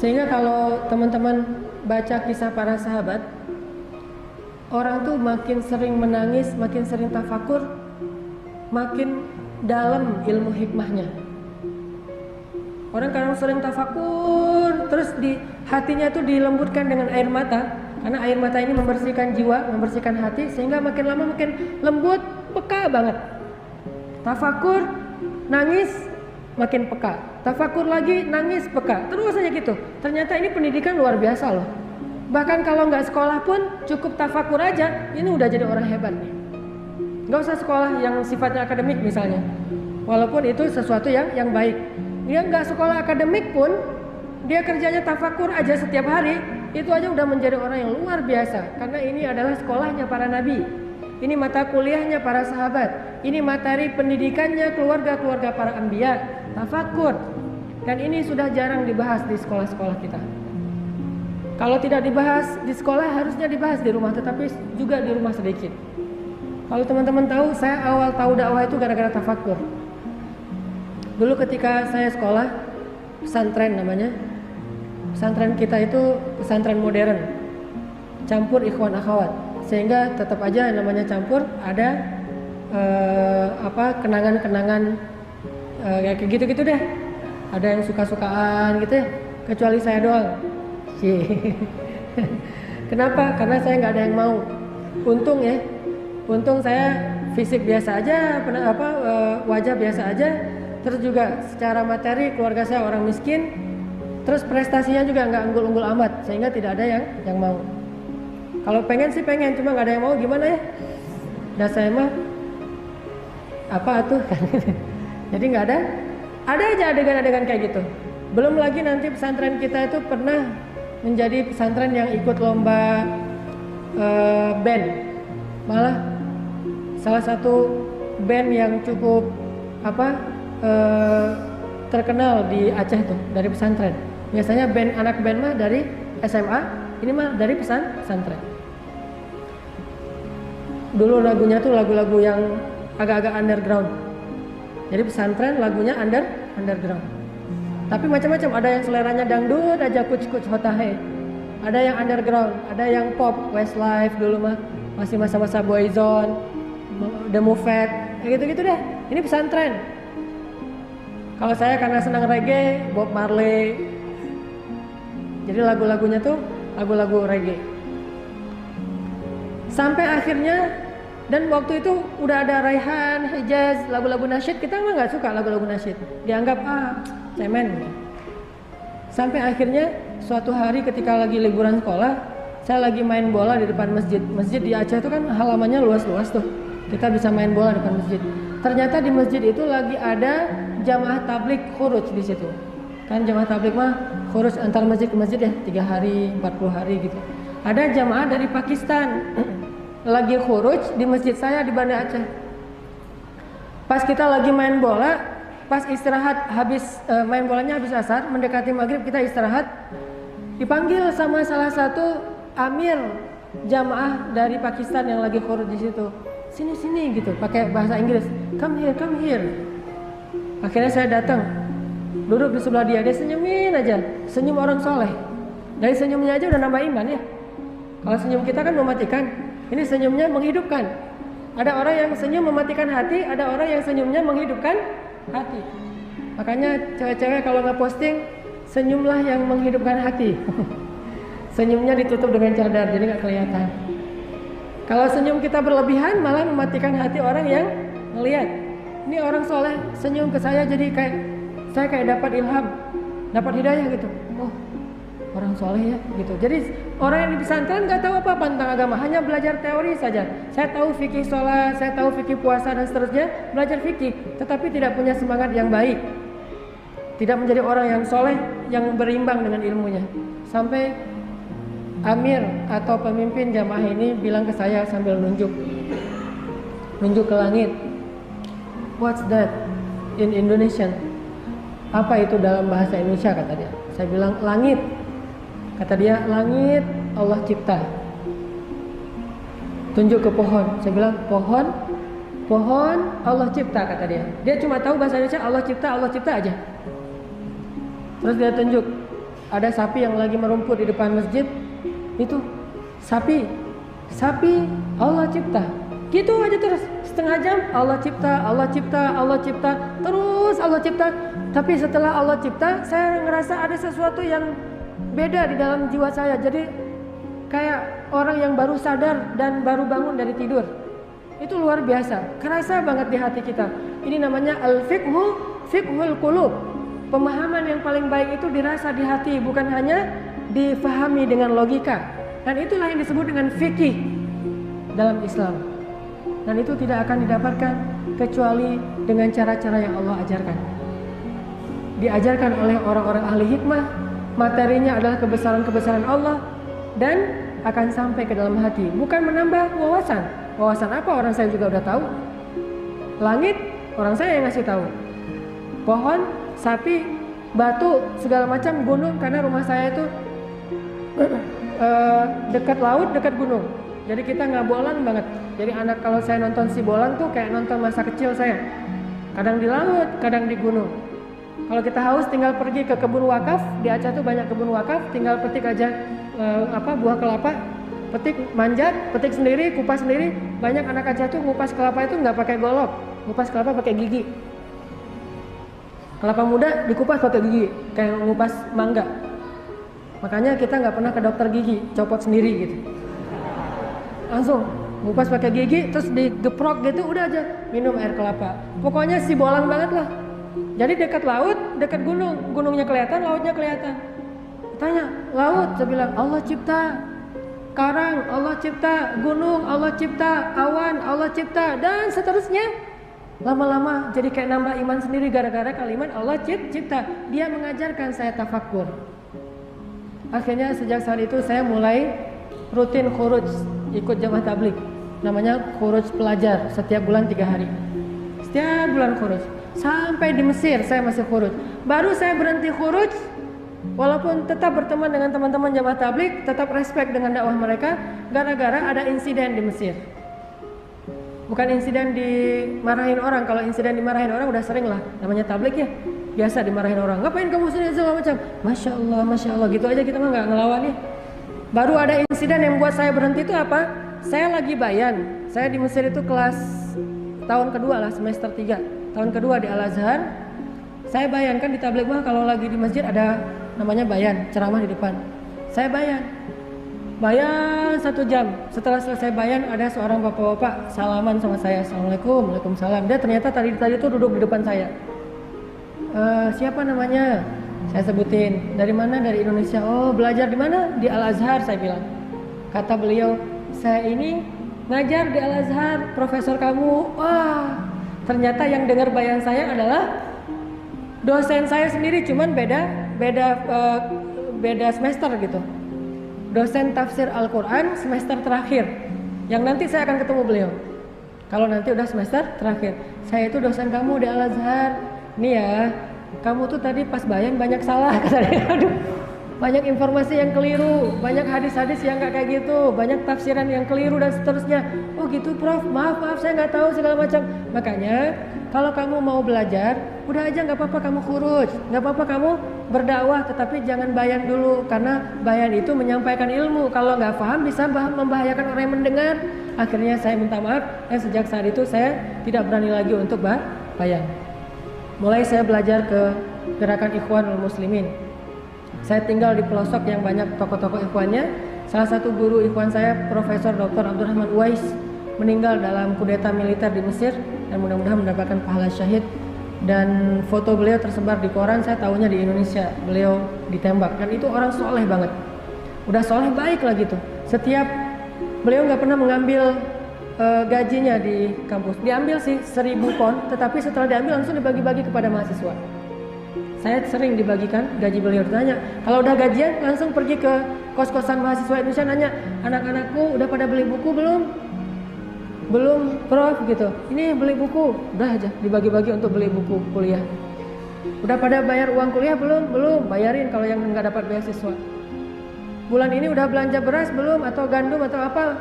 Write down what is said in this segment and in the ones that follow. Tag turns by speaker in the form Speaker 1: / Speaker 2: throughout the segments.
Speaker 1: Sehingga kalau teman-teman baca kisah para sahabat, orang tuh makin sering menangis, makin sering tafakur, makin dalam ilmu hikmahnya. Orang kadang sering tafakur, terus di hatinya tuh dilembutkan dengan air mata, karena air mata ini membersihkan jiwa, membersihkan hati, sehingga makin lama makin lembut, peka banget. Tafakur, nangis, makin peka. Tafakur lagi, nangis, peka. Terus aja gitu. Ternyata ini pendidikan luar biasa loh. Bahkan kalau nggak sekolah pun cukup tafakur aja, ini udah jadi orang hebat nih. Nggak usah sekolah yang sifatnya akademik misalnya, walaupun itu sesuatu yang baik. Dia nggak sekolah akademik pun, dia kerjanya tafakur aja setiap hari, itu aja udah menjadi orang yang luar biasa. Karena ini adalah sekolahnya para nabi, ini mata kuliahnya para sahabat, ini materi pendidikannya keluarga-keluarga para anbiya, tafakur. Dan ini sudah jarang dibahas di sekolah-sekolah kita. Kalau tidak dibahas di sekolah, harusnya dibahas di rumah, tetapi juga di rumah sedikit. Kalau teman-teman tahu, saya awal tahu dakwah itu gara-gara tafakur. Dulu ketika saya sekolah, pesantren namanya. Pesantren kita itu pesantren modern, campur ikhwan akhwat. Sehingga tetap aja namanya campur, ada kenangan-kenangan kayak gitu-gitu deh. Ada yang suka-sukaan gitu ya, kecuali saya doang. Kenapa? Karena saya nggak ada yang mau. Untung saya fisik biasa aja, wajah biasa aja. Terus juga secara materi keluarga saya orang miskin. Terus prestasinya juga nggak unggul-unggul amat, sehingga tidak ada yang mau. Kalau pengen sih pengen, cuma nggak ada yang mau, gimana ya? Dan saya mah apa tuh? Jadi nggak ada. Ada aja adegan-adegan kayak gitu. Belum lagi nanti pesantren kita itu pernah menjadi pesantren yang ikut lomba band. Malah salah satu band yang cukup terkenal di Aceh tuh, dari pesantren. Biasanya anak band mah dari SMA, ini mah dari pesantren. Dulu lagunya tuh lagu-lagu yang agak-agak underground. Jadi pesantren lagunya underground. Tapi macam-macam, ada yang seleranya dangdut aja, kuc-kuc hotahe. Ada yang underground, ada yang pop, Westlife dulu mah masih masa-masa Boyzone, The Moved, gitu-gitu deh. Ini pesantren. Kalau saya karena senang reggae, Bob Marley. Jadi lagu-lagunya tuh lagu-lagu reggae. Sampai akhirnya, dan waktu itu udah ada Raihan, Hijaz, lagu-lagu nasyid. Kita mah nggak suka lagu-lagu nasyid, dianggap cemen. Sampai akhirnya suatu hari ketika lagi liburan sekolah, saya lagi main bola di depan masjid. Masjid di Aceh itu kan halamannya luas-luas tuh. Kita bisa main bola di depan masjid. Ternyata di masjid itu lagi ada jamaah tabligh khuruj di situ. Kan jamaah tabligh mah khuruj antar masjid ke masjid ya, 3 hari, 40 hari gitu. Ada jamaah dari Pakistan lagi khuruj di masjid saya di Banda Aceh. Pas kita lagi main bola, pas istirahat habis main bolanya habis asar, mendekati maghrib kita istirahat, dipanggil sama salah satu amir jamaah dari Pakistan yang lagi khuruj di situ. Sini gitu, pakai bahasa Inggris. Come here. Akhirnya saya datang, duduk di sebelah dia senyumin aja, senyum orang soleh. Dari senyumnya aja udah nambah iman ya. Kalau senyum kita kan mematikan, ini senyumnya menghidupkan. Ada orang yang senyum mematikan hati, ada orang yang senyumnya menghidupkan hati. Makanya cewek-cewek kalau nggak posting, senyumlah yang menghidupkan hati. Senyumnya ditutup dengan cadar, jadi nggak kelihatan. Kalau senyum kita berlebihan, malah mematikan hati orang yang melihat. Ini orang soleh senyum ke saya, jadi saya kayak dapat ilham, dapat hidayah gitu. Oh, orang soleh ya gitu. Jadi orang yang di pesantren nggak tahu apa-apa tentang agama, hanya belajar teori saja. Saya tahu fikih sholat, saya tahu fikih puasa dan seterusnya, belajar fikih, tetapi tidak punya semangat yang baik, tidak menjadi orang yang soleh yang berimbang dengan ilmunya. Sampai amir atau pemimpin jamaah ini bilang ke saya sambil nunjuk ke langit. What's that in Indonesian? Apa itu dalam bahasa Indonesia, kata dia. Saya bilang langit. Kata dia, langit Allah cipta. Tunjuk ke pohon. Saya bilang pohon Allah cipta, kata dia. Dia cuma tahu bahasa Indonesia Allah cipta aja. Terus dia tunjuk ada sapi yang lagi merumput di depan masjid, itu sapi Allah cipta, gitu aja terus setengah jam, Allah cipta, terus Allah cipta. Tapi setelah Allah cipta, saya ngerasa ada sesuatu yang beda di dalam jiwa saya. Jadi kayak orang yang baru sadar dan baru bangun dari tidur. Itu luar biasa, kerasa banget di hati kita. Ini namanya fiqhul qulub. Pemahaman yang paling baik itu dirasa di hati, bukan hanya difahami dengan logika. Dan itulah yang disebut dengan fikih dalam Islam. Dan itu tidak akan didapatkan kecuali dengan cara-cara yang Allah ajarkan. Diajarkan oleh orang-orang ahli hikmah, materinya adalah kebesaran-kebesaran Allah dan akan sampai ke dalam hati, bukan menambah wawasan. Wawasan apa? Orang saya juga udah tahu. Langit, orang saya yang ngasih tahu. Pohon, sapi, batu, segala macam, gunung, karena rumah saya itu dekat laut, dekat gunung. Jadi kita ngabolan banget. Jadi anak kalau saya nonton si bolang tuh kayak nonton masa kecil saya. Kadang di laut, kadang di gunung. Kalau kita haus tinggal pergi ke kebun wakaf. Di Aceh tuh banyak kebun wakaf, tinggal petik aja buah kelapa, petik, manjat, petik sendiri, kupas sendiri. Banyak anak Aceh tuh ngupas kelapa itu nggak pakai golok, ngupas kelapa pakai gigi. Kelapa muda dikupas pakai gigi, kayak ngupas mangga. Makanya kita nggak pernah ke dokter gigi, copot sendiri gitu. Langsung ngupas pakai gigi, terus digeprok gitu, udah aja minum air kelapa. Pokoknya si bolang banget lah. Jadi dekat laut, dekat gunung, gunungnya kelihatan, lautnya kelihatan. Tanya, laut, saya bilang Allah cipta karang, Allah cipta gunung, Allah cipta awan, Allah cipta, dan seterusnya. Lama-lama jadi kayak nambah iman sendiri gara-gara kalimat Allah cipta. Dia mengajarkan saya tafakur. Akhirnya sejak saat itu saya mulai rutin khuruj, ikut jamaah tabligh. Namanya khuruj pelajar, setiap bulan 3 hari. Setiap bulan khuruj. Sampai di Mesir saya masih khuruj. Baru saya berhenti khuruj, walaupun tetap berteman dengan teman-teman jamaah tabligh, tetap respect dengan dakwah mereka, gara-gara ada insiden di Mesir. Bukan insiden dimarahin orang. Kalau insiden dimarahin orang udah sering lah, namanya tabligh ya, biasa dimarahin orang. Ngapain kamu sini segala macam? Masya Allah gitu aja, kita mah nggak ngelawan ya. Baru ada insiden yang buat saya berhenti itu apa? Saya lagi bayan. Saya di Mesir itu kelas tahun kedua lah, semester 3. Tahun kedua di Al-Azhar. Saya bayan, kan di tabligh mah kalau lagi di masjid ada namanya bayan, ceramah di depan. Saya bayan 1 jam. Setelah selesai bayan ada seorang bapak-bapak salaman sama saya. Assalamualaikum, waalaikumsalam. Dia ternyata tadi itu duduk di depan saya. Siapa namanya? Saya sebutin. Dari mana? Dari Indonesia. Oh, belajar di mana? Di Al-Azhar, saya bilang. Kata beliau, saya ini ngajar di Al-Azhar, profesor kamu. Wah, ternyata yang dengar bayan saya adalah dosen saya sendiri, cuman beda semester gitu. Dosen tafsir Al-Quran semester terakhir. Yang nanti saya akan ketemu beliau. Kalau nanti udah semester terakhir. Saya itu dosen kamu di Al-Azhar. Nih ya, kamu tuh tadi pas bayan banyak salah. Aduh, banyak informasi yang keliru, banyak hadis-hadis yang gak kayak gitu, banyak tafsiran yang keliru dan seterusnya. Oh gitu Prof, maaf saya nggak tahu segala macam. Makanya kalau kamu mau belajar, udah aja nggak apa-apa kamu khuruj, nggak apa-apa kamu berdakwah, tetapi jangan bayan dulu, karena bayan itu menyampaikan ilmu. Kalau nggak paham bisa membahayakan orang yang mendengar. Akhirnya saya minta maaf, dan sejak saat itu saya tidak berani lagi untuk bayan. Mulai saya belajar ke gerakan Ikhwanul Muslimin. Saya tinggal di pelosok yang banyak tokoh-tokoh ikhwannya. Salah satu guru ikhwan saya, Profesor Dr. Abdurrahman Uwais, meninggal dalam kudeta militer di Mesir, dan mudah-mudahan mendapatkan pahala syahid. Dan foto beliau tersebar di koran, saya tahunya di Indonesia beliau ditembak. Dan itu orang soleh banget, udah soleh baik lah gitu. Setiap beliau nggak pernah mengambil gajinya di kampus. Diambil sih 1.000 pon, tetapi setelah diambil langsung dibagi-bagi kepada mahasiswa. Saya sering dibagikan gaji beliau. Ditanya, kalau udah gajian langsung pergi ke kos-kosan mahasiswa Indonesia, nanya, anak-anakku udah pada beli buku belum? Belum Prof gitu. Ini beli buku, udah aja dibagi-bagi untuk beli buku kuliah. Udah pada bayar uang kuliah belum? Belum, bayarin kalau yang nggak dapat beasiswa. Bulan ini udah belanja beras belum, atau gandum atau apa?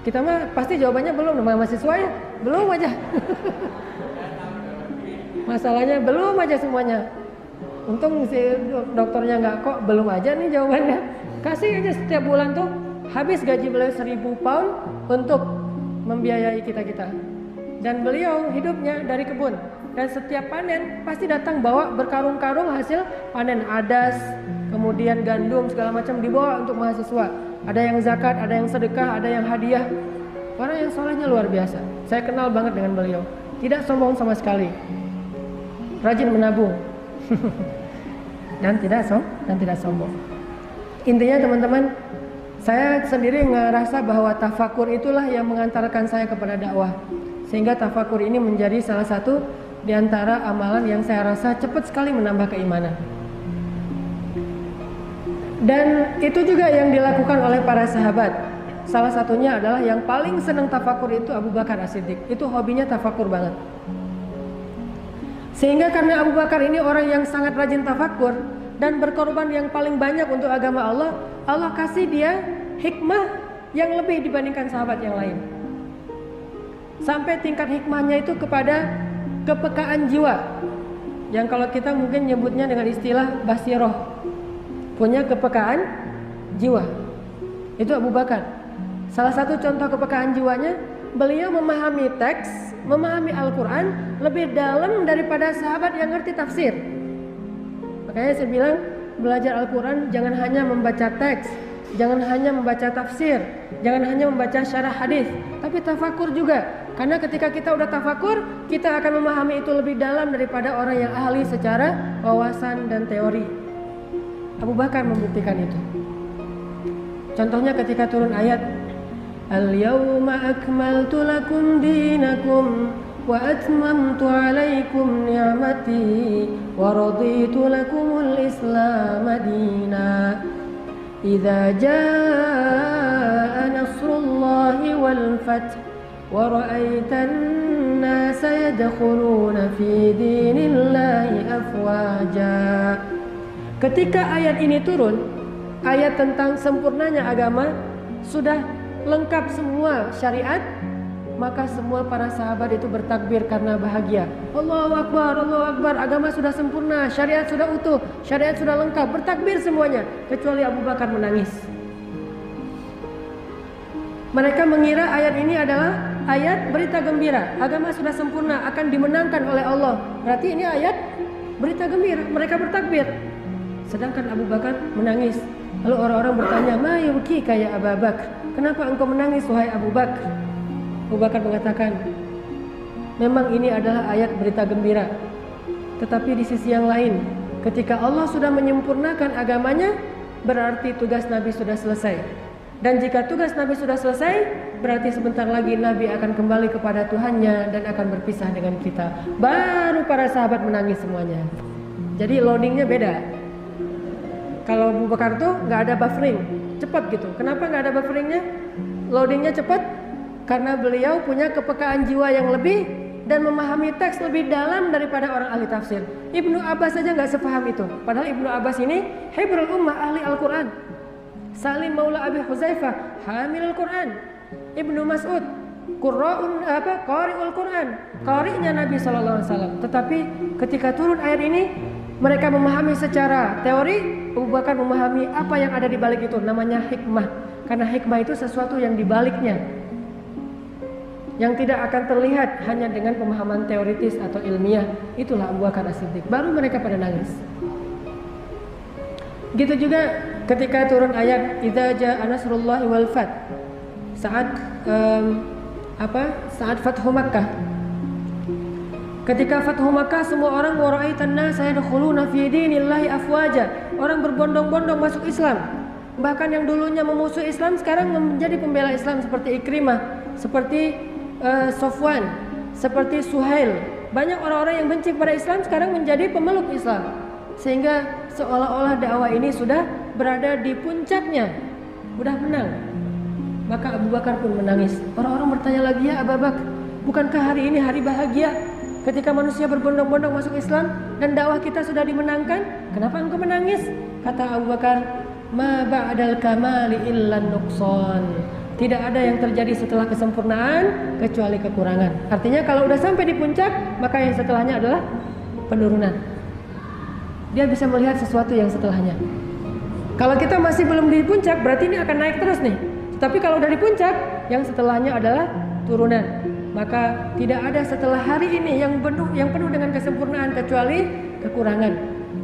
Speaker 1: Kita mah pasti jawabannya belum, nama mahasiswa ya belum aja. Masalahnya belum aja semuanya. Untung si dokternya nggak kok belum aja nih jawabannya. Kasih aja setiap bulan tuh habis gaji beliau 1.000 pound untuk membiayai kita. Dan beliau hidupnya dari kebun. Dan setiap panen pasti datang bawa berkarung-karung hasil panen adas, kemudian gandum segala macam dibawa untuk mahasiswa. Ada yang zakat, ada yang sedekah, ada yang hadiah. Orang yang solehnya luar biasa. Saya kenal banget dengan beliau. Tidak sombong sama sekali. Rajin menabung. dan tidak sombong. Intinya teman-teman, saya sendiri ngerasa bahwa tafakur itulah yang mengantarkan saya kepada dakwah. Sehingga tafakur ini menjadi salah satu di antara amalan yang saya rasa cepat sekali menambah keimanan. Dan itu juga yang dilakukan oleh para sahabat. Salah satunya adalah yang paling senang tafakur itu Abu Bakar As-Siddiq. Itu hobinya tafakur banget. Sehingga karena Abu Bakar ini orang yang sangat rajin tafakur dan berkorban yang paling banyak untuk agama Allah, Allah kasih dia hikmah yang lebih dibandingkan sahabat yang lain. Sampai tingkat hikmahnya itu kepada kepekaan jiwa. Yang kalau kita mungkin nyebutnya dengan istilah basiroh, punya kepekaan jiwa. Itu Abu Bakar. Salah satu contoh kepekaan jiwanya, beliau memahami teks, memahami Al-Quran lebih dalam daripada sahabat yang ngerti tafsir. Makanya saya bilang, belajar Al-Quran jangan hanya membaca teks, jangan hanya membaca tafsir, jangan hanya membaca syarah hadis, tapi tafakur juga. Karena ketika kita udah tafakur, kita akan memahami itu lebih dalam daripada orang yang ahli secara wawasan dan teori. Abu Bakar membuktikan itu. Contohnya ketika turun ayat Al-yawma akmaltu lakum dinakum wa atmamtu alaikum ni'mati wa raditu lakumul islam dina. Idza jaa nasrullahi wal fath wa ra'aitan nasa yadkhuluna fi dinillahi afwaja. Ketika ayat ini turun, ayat tentang sempurnanya agama, sudah lengkap semua syariat, maka semua para sahabat itu bertakbir karena bahagia. Allahu Akbar, Allahu Akbar, agama sudah sempurna, syariat sudah utuh, syariat sudah lengkap, bertakbir semuanya, kecuali Abu Bakar menangis. Mereka mengira ayat ini adalah ayat berita gembira, agama sudah sempurna, akan dimenangkan oleh Allah. Berarti ini ayat berita gembira, mereka bertakbir. Sedangkan Abu Bakar menangis. Lalu orang-orang bertanya, "Ma yubkika ya Abu Bakar? Kenapa engkau menangis wahai Abu Bakar?" Abu Bakar mengatakan, memang ini adalah ayat berita gembira. Tetapi di sisi yang lain, ketika Allah sudah menyempurnakan agamanya, berarti tugas Nabi sudah selesai. Dan jika tugas Nabi sudah selesai, berarti sebentar lagi Nabi akan kembali kepada Tuhannya dan akan berpisah dengan kita. Baru para sahabat menangis semuanya. Jadi loadingnya beda. Kalau Abu Bakar tuh nggak ada buffering, cepat gitu. Kenapa nggak ada bufferingnya? Loadingnya cepat karena beliau punya kepekaan jiwa yang lebih dan memahami teks lebih dalam daripada orang ahli tafsir. Ibnu Abbas saja nggak sepaham itu. Padahal Ibnu Abbas ini hibrul ummah, ahli Al-Quran. Salim Maula Abi Huzaifah, hamil Al-Quran. Ibnu Mas'ud, qari'ul Quran, qari'nya Nabi SAW. Tetapi ketika turun ayat ini, mereka memahami secara teori. Abu Bakar memahami apa yang ada di balik itu, namanya hikmah. Karena hikmah itu sesuatu yang dibaliknya, yang tidak akan terlihat hanya dengan pemahaman teoritis atau ilmiah. Itulah Abu Bakar As-Siddiq. Baru mereka pada nangis. Gitu juga ketika turun ayat idza jaa nasrullahi wal fath, saat Fathu Makkah. Ketika Fathu Makkah, semua orang wara'aitan nasa yadkhuluna fi dinillahi afwaja. Orang berbondong-bondong masuk Islam. Bahkan yang dulunya memusuhi Islam sekarang menjadi pembela Islam, seperti Ikrimah, seperti Sofwan, seperti Suhail. Banyak orang-orang yang benci kepada Islam sekarang menjadi pemeluk Islam. Sehingga seolah-olah dakwah ini sudah berada di puncaknya, sudah menang. Maka Abu Bakar pun menangis. Orang-orang bertanya lagi, ya Abu Bakar, bukankah hari ini hari bahagia? Ketika manusia berbondong-bondong masuk Islam dan dakwah kita sudah dimenangkan, kenapa engkau menangis? Kata Abu Bakar, ma ba'dal kamali illa nuqsan. Tidak ada yang terjadi setelah kesempurnaan kecuali kekurangan. Artinya kalau udah sampai di puncak, maka yang setelahnya adalah penurunan. dia bisa melihat sesuatu yang setelahnya. Kalau kita masih belum di puncak, berarti ini akan naik terus nih. Tapi kalau udah di puncak, yang setelahnya adalah turunan. Maka tidak ada setelah hari ini yang penuh dengan kesempurnaan kecuali kekurangan.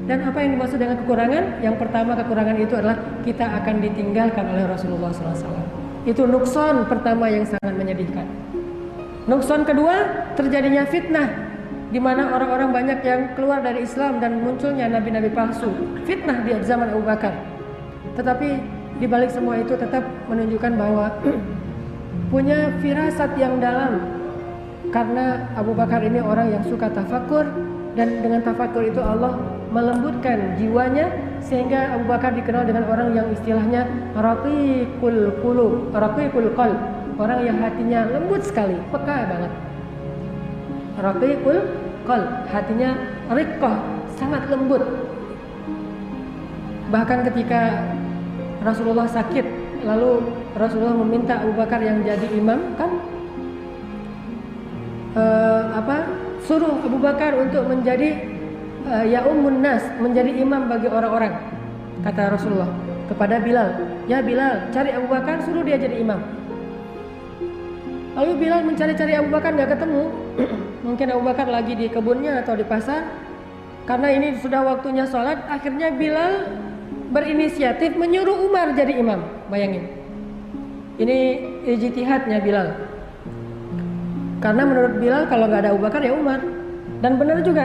Speaker 1: Dan apa yang dimaksud dengan kekurangan? Yang pertama, kekurangan itu adalah kita akan ditinggalkan oleh Rasulullah SAW. Itu nukson pertama yang sangat menyedihkan. Nukson kedua, terjadinya fitnah, di mana orang-orang banyak yang keluar dari Islam dan munculnya nabi-nabi palsu. Fitnah di zaman Abu Bakar. Tetapi di balik semua itu tetap menunjukkan bahwa punya firasat yang dalam. Karena Abu Bakar ini orang yang suka tafakur, dan dengan tafakur itu Allah melembutkan jiwanya sehingga Abu Bakar dikenal dengan orang yang istilahnya raqiqul qulub, raqiqul qalb, orang yang hatinya lembut sekali, peka banget. Raqiqul qalb, hatinya riqqah, sangat lembut. Bahkan ketika Rasulullah sakit, lalu Rasulullah meminta Abu Bakar yang jadi imam, kan suruh Abu Bakar untuk menjadi yaumun nas, menjadi imam bagi orang-orang. Kata Rasulullah kepada Bilal, ya Bilal, cari Abu Bakar, suruh dia jadi imam. Lalu Bilal mencari-cari Abu Bakar, nggak ketemu. Mungkin Abu Bakar lagi di kebunnya atau di pasar. Karena ini sudah waktunya sholat, akhirnya Bilal berinisiatif menyuruh Umar jadi imam. Bayangin, ini ijtihadnya Bilal. Karena menurut Bilal kalau nggak ada Abu Bakar ya Umar. Dan benar juga,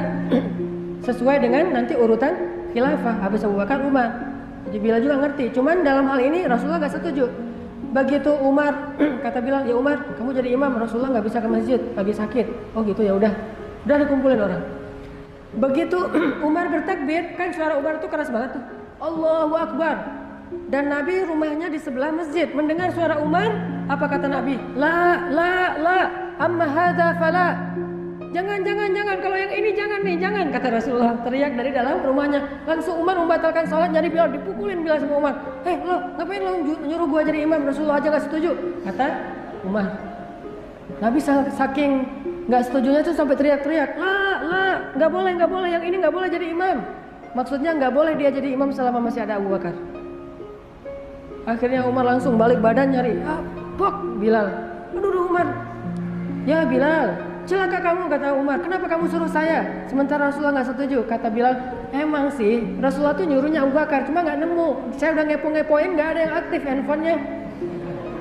Speaker 1: sesuai dengan nanti urutan khilafah, habis Abu Bakar Umar. Jadi Bilal juga ngerti. Cuman dalam hal ini Rasulullah nggak setuju. Begitu Umar kata Bilal, ya Umar, kamu jadi imam, Rasulullah nggak bisa ke masjid, lagi sakit. Oh gitu, ya udah dikumpulin orang. Begitu Umar bertakbir, kan suara Umar itu keras banget tuh, Allahu Akbar. Dan Nabi rumahnya di sebelah masjid. Mendengar suara Umar, apa kata Nabi? La, amma hadza fala. Jangan, kalau yang ini jangan nih, jangan, kata Rasulullah teriak dari dalam rumahnya. Langsung Umar membatalkan sholat, nyari Bilal, dipukulin Bilal sama Umar. Lo ngapain lo nyuruh gua jadi imam, Rasulullah aja gak setuju, kata Umar. Nabi saking gak setujunya tuh sampai teriak-teriak, la, gak boleh, yang ini gak boleh jadi imam. Maksudnya gak boleh dia jadi imam selama masih ada Abu Bakar. Akhirnya Umar langsung balik badan nyari, bok Bilal. Aduh Umar, ya Bilal, celaka kamu, kata Umar, kenapa kamu suruh saya sementara Rasulullah nggak setuju? Kata Bilal, emang sih Rasulullah tuh nyuruhnya Abu Bakar, cuma nggak nemu. Saya udah ngepo-ngepoin, nggak ada yang aktif handphonenya.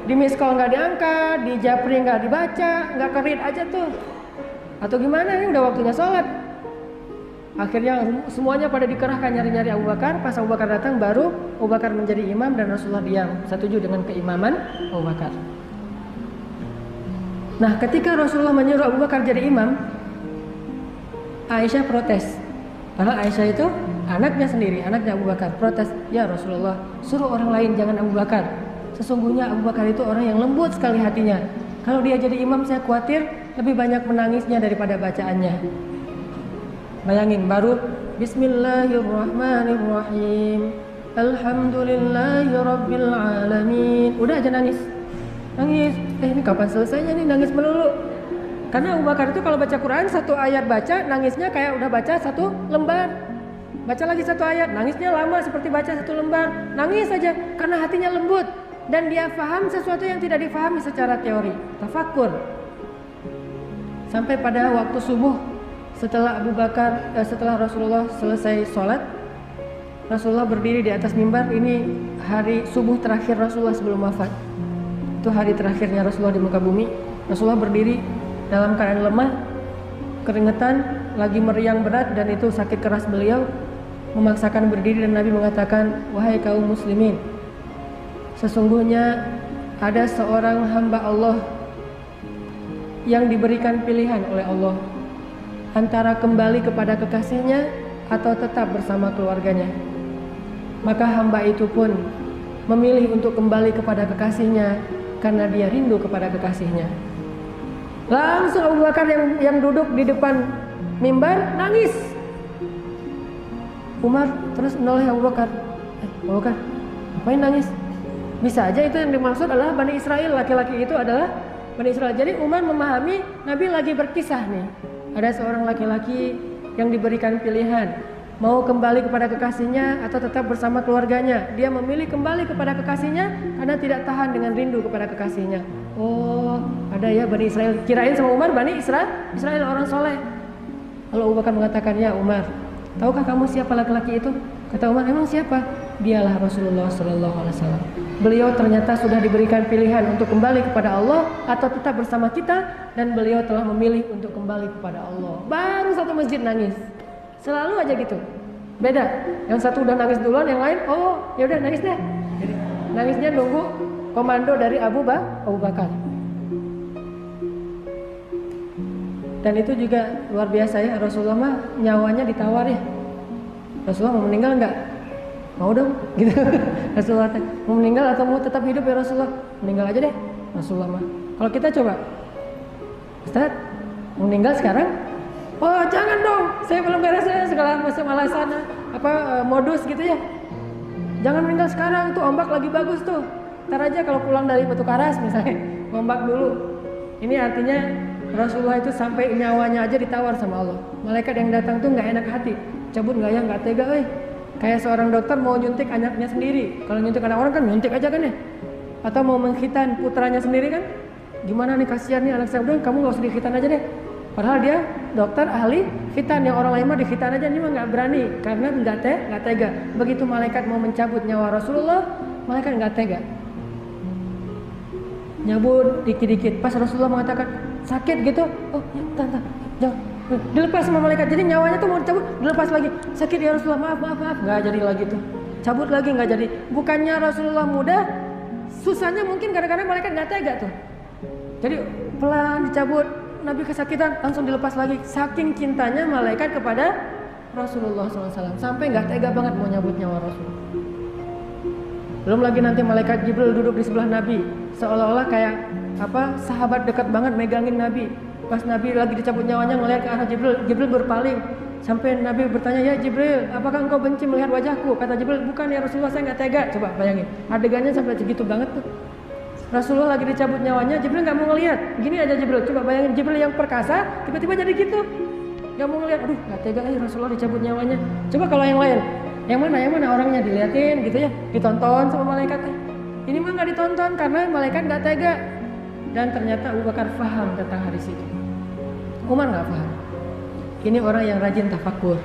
Speaker 1: Di miss call nggak diangkat, di japri nggak dibaca, nggak ke-read aja tuh. Atau gimana, ini udah waktunya sholat. Akhirnya semuanya pada dikerahkan nyari-nyari Abu Bakar. Pas Abu Bakar datang, baru Abu Bakar menjadi imam dan Rasulullah diam, setuju dengan keimaman Abu Bakar. Nah, ketika Rasulullah menyuruh Abu Bakar jadi imam, Aisyah protes. Padahal Aisyah itu anaknya sendiri, anaknya Abu Bakar, protes. Ya Rasulullah, suruh orang lain, jangan Abu Bakar. Sesungguhnya Abu Bakar itu orang yang lembut sekali hatinya. Kalau dia jadi imam, saya khawatir lebih banyak menangisnya daripada bacaannya. Bayangin, baru Bismillahirrahmanirrahim, Alhamdulillahirabbil alamin, udah aja nangis. Ini kapan selesainya nih, nangis melulu. Karena Abu Bakar itu kalau baca Quran, satu ayat baca, nangisnya kayak udah baca satu lembar. Baca lagi satu ayat, nangisnya lama seperti baca satu lembar. Nangis saja, karena hatinya lembut. Dan dia paham sesuatu yang tidak difahami secara teori, tafakur. Sampai pada waktu subuh, setelah Rasulullah selesai sholat, Rasulullah berdiri di atas mimbar. Ini hari subuh terakhir Rasulullah sebelum wafat. Itu hari terakhirnya Rasulullah di muka bumi. Rasulullah berdiri dalam keadaan lemah, keringetan, lagi meriang berat, dan itu sakit keras beliau memaksakan berdiri. Dan Nabi mengatakan, wahai kaum muslimin, sesungguhnya ada seorang hamba Allah yang diberikan pilihan oleh Allah antara kembali kepada kekasihnya atau tetap bersama keluarganya. Maka hamba itu pun memilih untuk kembali kepada kekasihnya karena dia rindu kepada kekasihnya. Langsung Abu Bakar yang duduk di depan mimbar nangis. Umar terus menoleh Abu Bakar. Abu Bakar, ngapain nangis? Bisa aja itu yang dimaksud adalah Bani Israel, laki-laki itu adalah Bani Israel. Jadi Umar memahami Nabi lagi berkisah nih. Ada seorang laki-laki yang diberikan pilihan mau kembali kepada kekasihnya atau tetap bersama keluarganya. Dia memilih kembali kepada kekasihnya karena tidak tahan dengan rindu kepada kekasihnya. Oh, ada ya Bani Israel. Kirain sama Umar Bani Israel orang soleh. Lalu Abu Bakar mengatakan, ya Umar, tahukah kamu siapa laki-laki itu? Kata Umar, emang siapa? Dialah Rasulullah Sallallahu Alaihi Wasallam. Beliau ternyata sudah diberikan pilihan untuk kembali kepada Allah atau tetap bersama kita, dan beliau telah memilih untuk kembali kepada Allah. Baru satu masjid nangis. Selalu aja gitu. Beda. Yang satu udah nangis duluan, yang lain, oh ya udah nangis deh. Jadi, nangisnya nunggu komando dari Abu Bakar. Dan itu juga luar biasa ya, Rasulullah mah nyawanya ditawar ya. Rasulullah mau meninggal enggak? Mau dong gitu. Rasulullah mau meninggal atau mau tetap hidup ya Rasulullah? Meninggal aja deh Rasulullah mah. Kalau kita coba, Ustaz mau meninggal sekarang? Oh jangan dong, saya belum beres ya, segala macam alasan modus gitu ya. Jangan meninggal sekarang, tuh ombak lagi bagus tuh. Ntar aja kalau pulang dari Batu Karas misalnya, ombak dulu. Ini artinya Rasulullah itu sampai nyawanya aja ditawar sama Allah. Malaikat yang datang tuh nggak enak hati, cabut nggak ya, nggak tega, kayak seorang dokter mau nyuntik anaknya sendiri. Kalau nyuntik anak orang kan nyuntik aja kan ya. Atau mau mengkhitan putranya sendiri kan, gimana nih kasihan nih anak saya, udah kamu nggak usah dikhitan aja deh. Padahal dia dokter ahli khitan, yang orang lain mah dikhitan aja, ini mah nggak berani karena nggak tega. Begitu malaikat mau mencabut nyawa Rasulullah, malaikat nggak tega, nyabut dikit-dikit. Pas Rasulullah mengatakan sakit gitu, oh ya tante jangan, dilepas sama malaikat. Jadi nyawanya tuh mau dicabut, dilepas lagi. Sakit ya Rasulullah, maaf, nggak jadi lagi tuh, cabut lagi nggak jadi. Bukannya Rasulullah mudah, susahnya mungkin kadang-kadang malaikat nggak tega tuh. Jadi pelan dicabut, Nabi kesakitan langsung dilepas lagi. Saking cintanya malaikat kepada Rasulullah SAW, sampai nggak tega banget mau nyabut nyawa Rasul. Belum lagi nanti malaikat Jibril duduk di sebelah Nabi, seolah-olah kayak sahabat dekat banget megangin Nabi. Pas Nabi lagi dicabut nyawanya, ngelihat ke arah Jibril berpaling. Sampai Nabi bertanya, ya Jibril, apakah engkau benci melihat wajahku? Kata Jibril, bukan ya Rasulullah, saya nggak tega. Coba bayangin, adegannya sampai segitu banget tuh. Rasulullah lagi dicabut nyawanya, Jibril nggak mau ngelihat. Gini aja Jibril, coba bayangin Jibril yang perkasa, tiba-tiba jadi gitu, nggak mau ngelihat. Aduh, nggak tega ya Rasulullah dicabut nyawanya. Coba kalau yang lain, yang mana orangnya diliatin gitu ya, ditonton sama malaikatnya. Ini mah nggak ditonton karena malaikat nggak tega. Dan ternyata Abu Bakar paham tentang hadis itu. Umar nggak paham. Ini orang yang rajin tafakur,